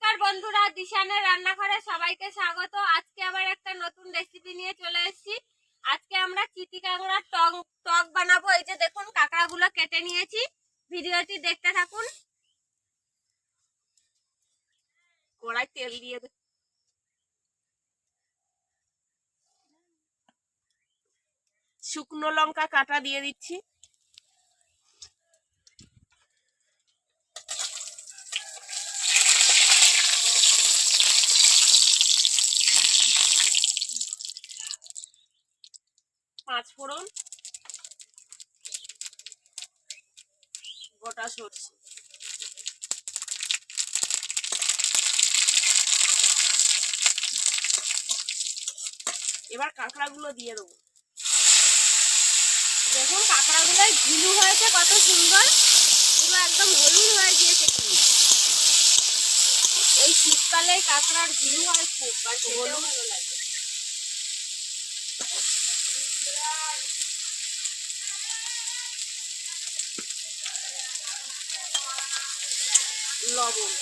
নমস্কার বন্ধুরা, দিশানের রান্নাঘরে সবাইকে স্বাগত। আজকে আবার একটা নতুন রেসিপি নিয়ে চলে এসেছি। আজকে আমরা চিতি কাঁকড়ার টক বানাবো। এই যে দেখুন, কাঁকড়াগুলো কেটে নিয়েছি। ভিডিওটি দেখতে থাকুন। কড়াই তেল দিয়ে শুকনো লঙ্কা কাটা দিয়ে দিচ্ছি। পাঁচ ফোড়ন, গোটা সরষে, এবার কাঁকড়াগুলো দিয়ে দেবো। দেখুন কাঁকড়াগুলো ঝিলু হয়েছে, কত সুন্দর, পুরো একদম হলুদ হয়ে গিয়েছে। এই শীতকালে কাঁকড়ার ঝিলু হয় খুব, হলুদ ভালো লাগে। লবণ,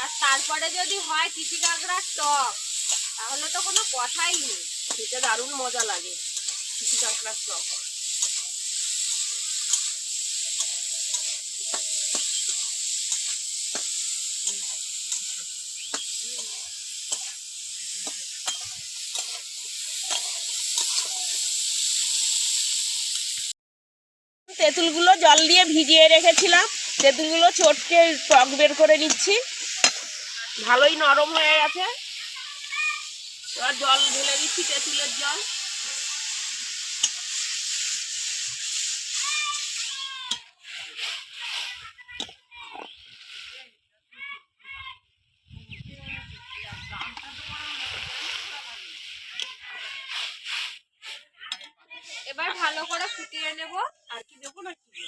আর তারপরে যদি হয় চিতি কাঁকড়ার টক, তাহলে তো কোনো কথাই নেই। খেতে দারুণ মজা লাগে চিতি কাঁকড়ার টক। তেঁতুলগুলো জল দিয়ে ভিজিয়ে রেখেছিলাম, তেঁতুলগুলো চটকে টক বের করে নিচ্ছি। ভালোই নরম হয়ে গেছে। এবার জল ঢেলে দিচ্ছি, তেঁতুলের জল। এবার ভালো করে ফুটিয়ে নেব। আর কি দেবো না কি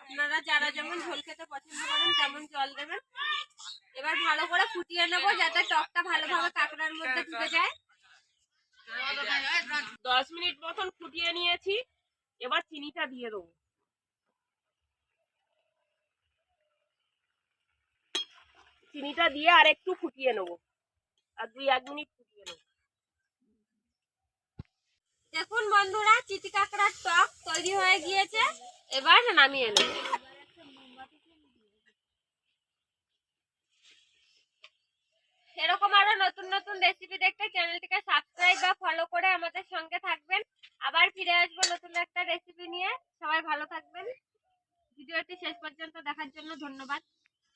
আপনারা যারা যেমন ঝোল খেতে পছন্দ করেন তেমন জল দেবেন। এবার ভালো করে ফুটিয়ে নেব যাতে টকটা ভালোভাবে কাঁকড়ার মধ্যে ঢুকে যায়। 10 মিনিট মতন ফুটিয়ে নিয়েছি। এবার চিনিটা দিয়ে দেবো। চিনিটা দিয়ে আর একটু ফুটিয়ে নেব, আর 2-1 মিনিট ফুটিয়ে নেব। দেখুন বন্ধুরা, চিতি কাঁকড়ার টক তৈরি হয়ে গিয়েছে। এবার নামিয়ে নেব। এরকম আরো নতুন নতুন রেসিপি দেখতে চ্যানেলটিকে সাবস্ক্রাইব বা ফলো করে আমাদের সঙ্গে থাকবেন। আবার ফিরে আসবো নতুন একটা রেসিপি নিয়ে। সবাই ভালো থাকবেন। ভিডিওটি শেষ পর্যন্ত দেখার জন্য ধন্যবাদ।